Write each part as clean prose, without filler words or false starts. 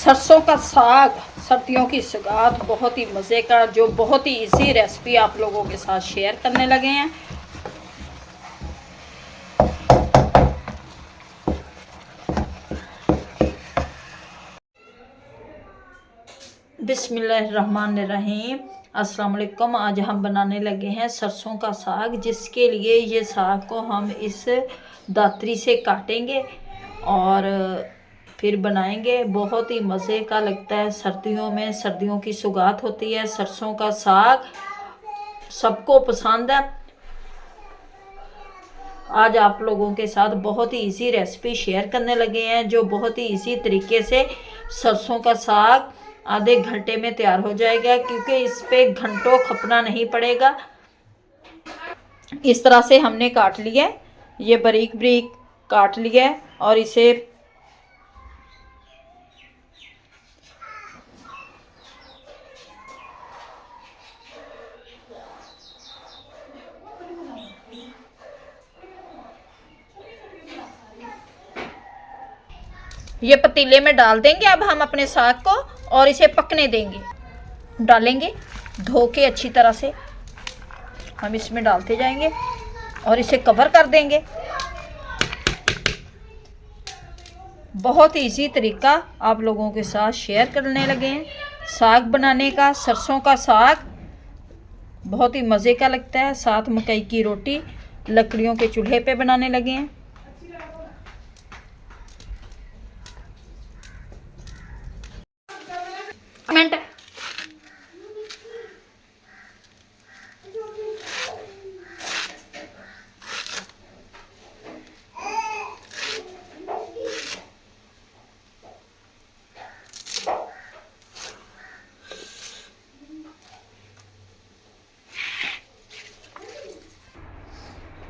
सरसों का साग, सर्दियों की सौगात, बहुत ही मज़े का, जो बहुत ही इजी रेसिपी आप लोगों के साथ शेयर करने लगे हैं। बिस्मिल्लाहिर्रहमानिर्रहीम। अस्सलाम वालेकुम। आज हम बनाने लगे हैं सरसों का साग, जिसके लिए ये साग को हम इस दातरी से काटेंगे और फिर बनाएंगे। बहुत ही मज़े का लगता है सर्दियों में, सर्दियों की सौगात होती है। सरसों का साग सबको पसंद है। आज आप लोगों के साथ बहुत ही इजी रेसिपी शेयर करने लगे हैं, जो बहुत ही इजी तरीके से सरसों का साग आधे घंटे में तैयार हो जाएगा, क्योंकि इस पे घंटों खपना नहीं पड़ेगा। इस तरह से हमने काट लिया, ये बारीक बारीक काट लिया और इसे ये पतीले में डाल देंगे। अब हम अपने साग को और इसे पकने देंगे। डालेंगे धो के अच्छी तरह से हम इसमें डालते जाएंगे और इसे कवर कर देंगे। बहुत इजी तरीका आप लोगों के साथ शेयर करने लगे हैं साग बनाने का। सरसों का साग बहुत ही मज़े का लगता है। साथ मकई की रोटी लकड़ियों के चूल्हे पे बनाने लगे हैं। मिनट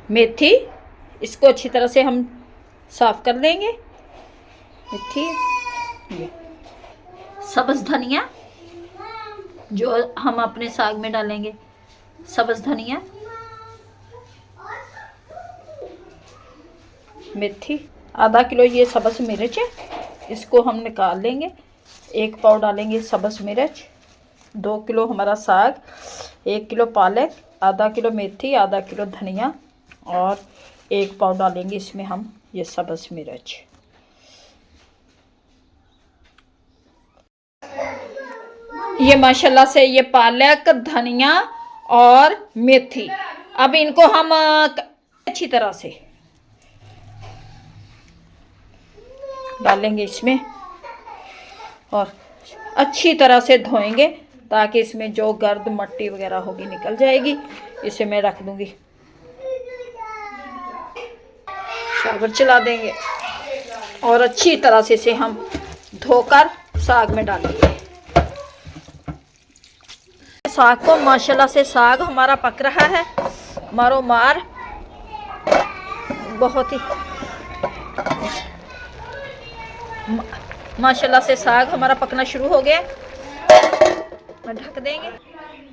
मेथी, इसको अच्छी तरह से हम साफ कर लेंगे। मेथी, सब्ज़ धनिया जो हम अपने साग में डालेंगे, सब्ज़ धनिया, मेथी, आधा किलो ये सब्ज़ मिर्च है, इसको हम निकाल लेंगे। 1 पाव डालेंगे सब्ज़ मिर्च। 2 किलो हमारा साग, 1 किलो पालक, आधा किलो मेथी, आधा किलो धनिया और 1 पाव डालेंगे इसमें हम ये सब्ज़ मिर्च। ये माशाल्लाह से ये पालक, धनिया और मेथी, अब इनको हम अच्छी तरह से डालेंगे इसमें और अच्छी तरह से धोएंगे, ताकि इसमें जो गर्द मट्टी वगैरह होगी निकल जाएगी। इसे मैं रख दूंगी, शावर चला देंगे और अच्छी तरह से इसे हम धोकर साग में डालेंगे। साग को माशाल्लाह से साग हमारा पक रहा है मारो मार। बहुत ही माशाल्लाह से साग हमारा पकना शुरू हो गया। ढक देंगे।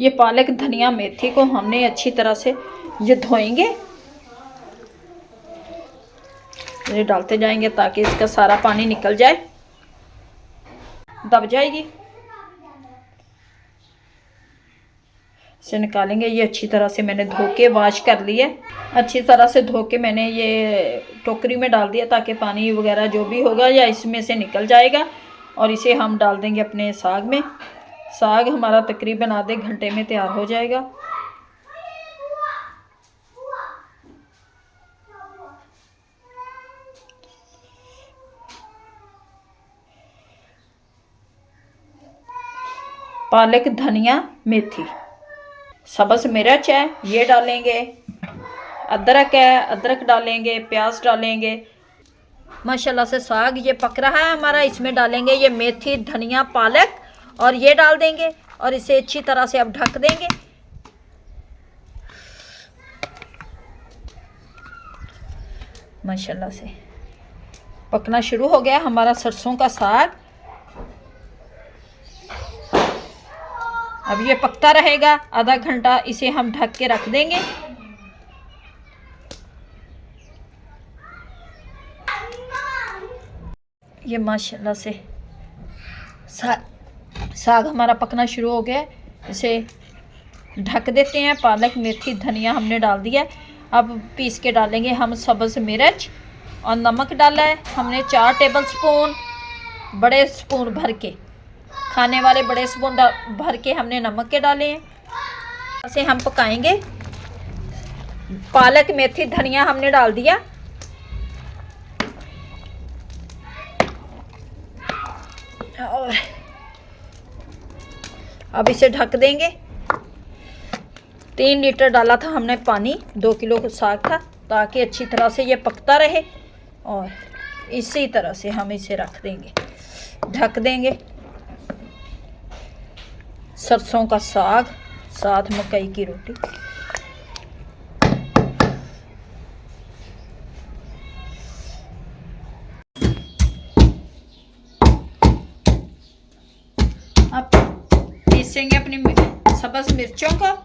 ये पालक, धनिया, मेथी को हमने अच्छी तरह से ये धोएंगे, ये डालते जाएंगे ताकि इसका सारा पानी निकल जाए, दब जाएगी। इसे निकालेंगे। ये अच्छी तरह से मैंने धो के वॉश कर लिया। अच्छी तरह से धो के मैंने ये टोकरी में डाल दिया, ताकि पानी वगैरह जो भी होगा या इसमें से निकल जाएगा। और इसे हम डाल देंगे अपने साग में। साग हमारा तकरीबन आधे घंटे में तैयार हो जाएगा। पालक, धनिया, मेथी, सब्ज़ मिर्च है ये डालेंगे, अदरक है अदरक डालेंगे, प्याज डालेंगे। माशाल्लाह से साग ये पक रहा है हमारा। इसमें डालेंगे ये मेथी, धनिया, पालक और ये डाल देंगे और इसे अच्छी तरह से अब ढक देंगे। माशाल्लाह से पकना शुरू हो गया हमारा सरसों का साग। अब ये पकता रहेगा आधा घंटा। इसे हम ढक के रख देंगे। ये माशाल्लाह से साग हमारा पकना शुरू हो गया। इसे ढक देते हैं। पालक, मेथी, धनिया हमने डाल दिया। अब पीस के डालेंगे हम सब्ज़ मिर्च और नमक डाला है हमने 4 टेबल स्पून, बड़े स्पून भर के, खाने वाले बड़े स्पून भर के हमने नमक के डाले हैं। इसे हम पकाएंगे। पालक, मेथी, धनिया हमने डाल दिया। और अब इसे ढक देंगे। 3 लीटर डाला था हमने पानी, 2 किलो का साग था, ताकि अच्छी तरह से ये पकता रहे। और इसी तरह से हम इसे रख देंगे, ढक देंगे। सरसों का साग साथ मकई की रोटी। अब पीसेंगे अपनी सब्ज़ मिर्चों को।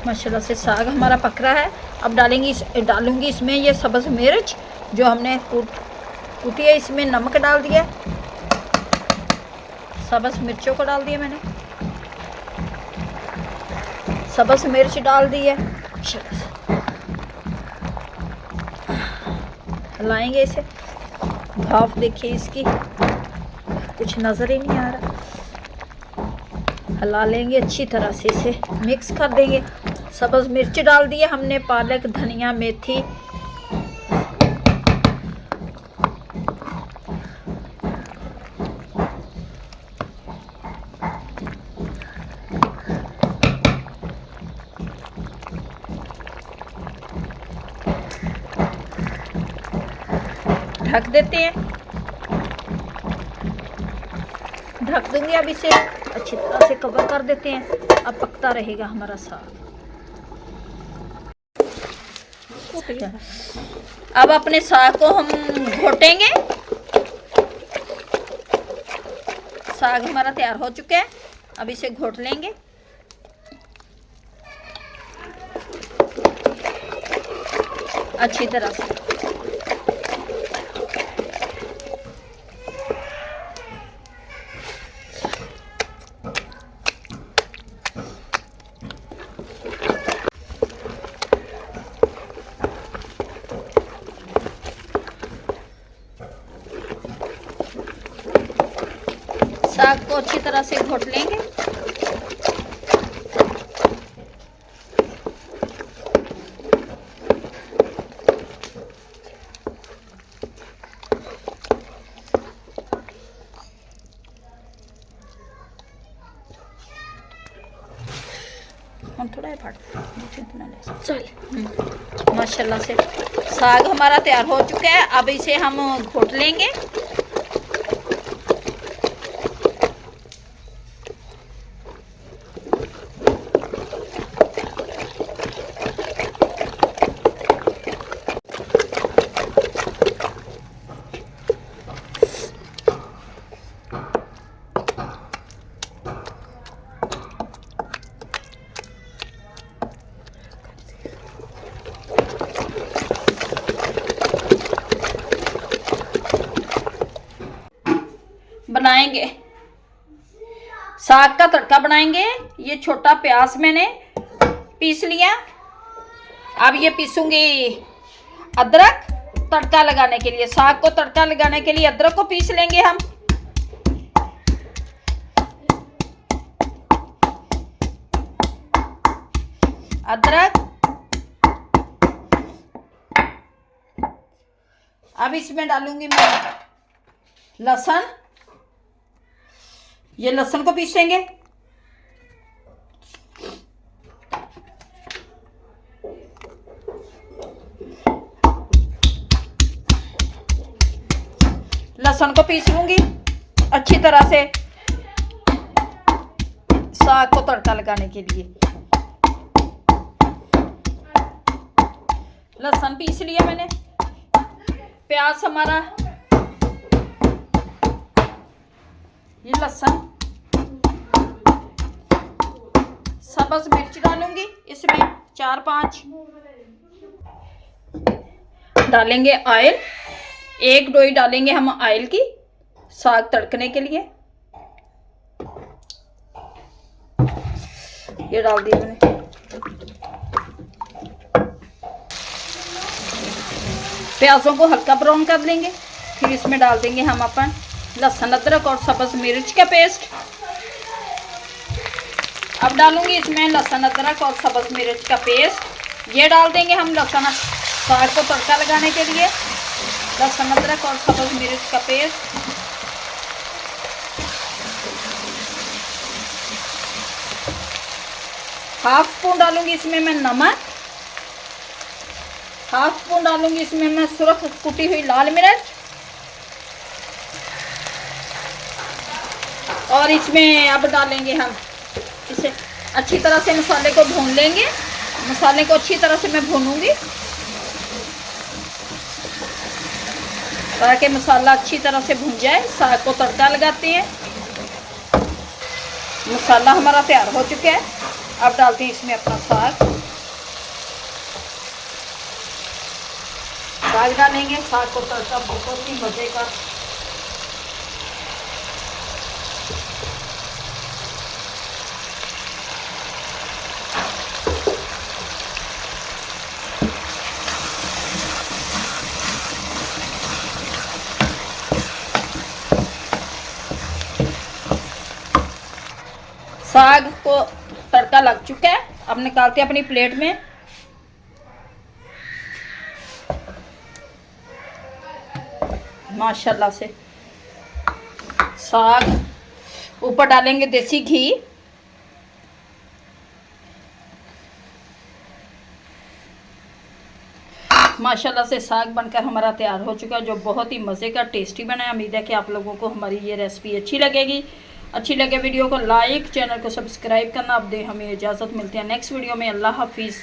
माशाल्लाह से साग हमारा पक रहा है। अब डालूंगी इसमें ये सब्ज़ मिर्च जो हमने कूटी है। इसमें नमक डाल दिया, सब्ज़ मिर्चों को डाल दिया मैंने, सब्ज़ मिर्च डाल दी है। हिलाएंगे इसे। भाप देखिए इसकी, कुछ नज़र ही नहीं आ रहा। हिला लेंगे अच्छी तरह से, इसे मिक्स कर देंगे। सब्ज़ मिर्च डाल दिए हमने, पालक, धनिया, मेथी। ढक देते हैं। ढक दूंगी। अब इसे अच्छी तरह से कवर कर देते हैं। अब पकता रहेगा हमारा साग। अब अपने साग को हम घोटेंगे। साग हमारा तैयार हो चुका है। अब इसे घोट लेंगे। अच्छी तरह से। साग को अच्छी तरह से घोट लेंगे। हम थोड़ा ही फाड़ चल। माशाल्लाह से साग हमारा तैयार हो चुका है। अब इसे हम घोट लेंगे। बनाएंगे साग का तड़का बनाएंगे। ये छोटा प्याज मैंने पीस लिया। अब ये पीसूंगी अदरक तड़का लगाने के लिए। साग को तड़का लगाने के लिए अदरक को पीस लेंगे हम। अदरक। अब इसमें डालूंगी मैं लहसुन। ये लहसुन को पीसेंगे। लहसुन को पीस लूंगी अच्छी तरह से। साग को तड़का लगाने के लिए। लहसुन पीस लिया मैंने, प्याज हमारा, ये लहसुन, सब्ज मिर्च डालूंगी इसमें 4-5, डालेंगे ऑयल, 1 डोई डालेंगे हम ऑयल की साग तड़कने के लिए। ये डाल दिया मैंने। प्याजों को हल्का ब्राउन कर लेंगे, फिर इसमें डाल देंगे हम अपन लहसुन अदरक और सब्ज मिर्च का पेस्ट। अब डालूंगी इसमें लहसुन अदरक और सब्ज मिर्च का पेस्ट। ये डाल देंगे हम लहसुन साग को तड़का लगाने के लिए, लहसुन अदरक और सब्ज मिर्च का पेस्ट। हाफ स्पून डालूंगी इसमें मैं नमक, हाफ स्पून डालूंगी इसमें मैं सुरख कुटी हुई लाल मिर्च, और इसमें अब डालेंगे हम इसे अच्छी तरह से मसाले को भून लेंगे। मसाले को अच्छी तरह से मैं भूनूंगी ताकि मसाला अच्छी तरह से भून जाए। साग को तड़का लगाते हैं। मसाला हमारा तैयार हो चुका है। अब डालते हैं इसमें अपना साग। साग डालेंगे, साग को तड़का बहुत ही मज़े का। साग को तड़का लग चुका है। अब निकालते हैं अपनी प्लेट में। माशाल्लाह से साग, ऊपर डालेंगे देसी घी। माशाल्लाह से साग बनकर हमारा तैयार हो चुका है, जो बहुत ही मज़े का टेस्टी बना है। उम्मीद है कि आप लोगों को हमारी ये रेसिपी अच्छी लगेगी। अच्छी लगे वीडियो को लाइक, चैनल को सब्सक्राइब करना। अब दे हमें इजाज़त, मिलते हैं नेक्स्ट वीडियो में। अल्लाह हाफिज़।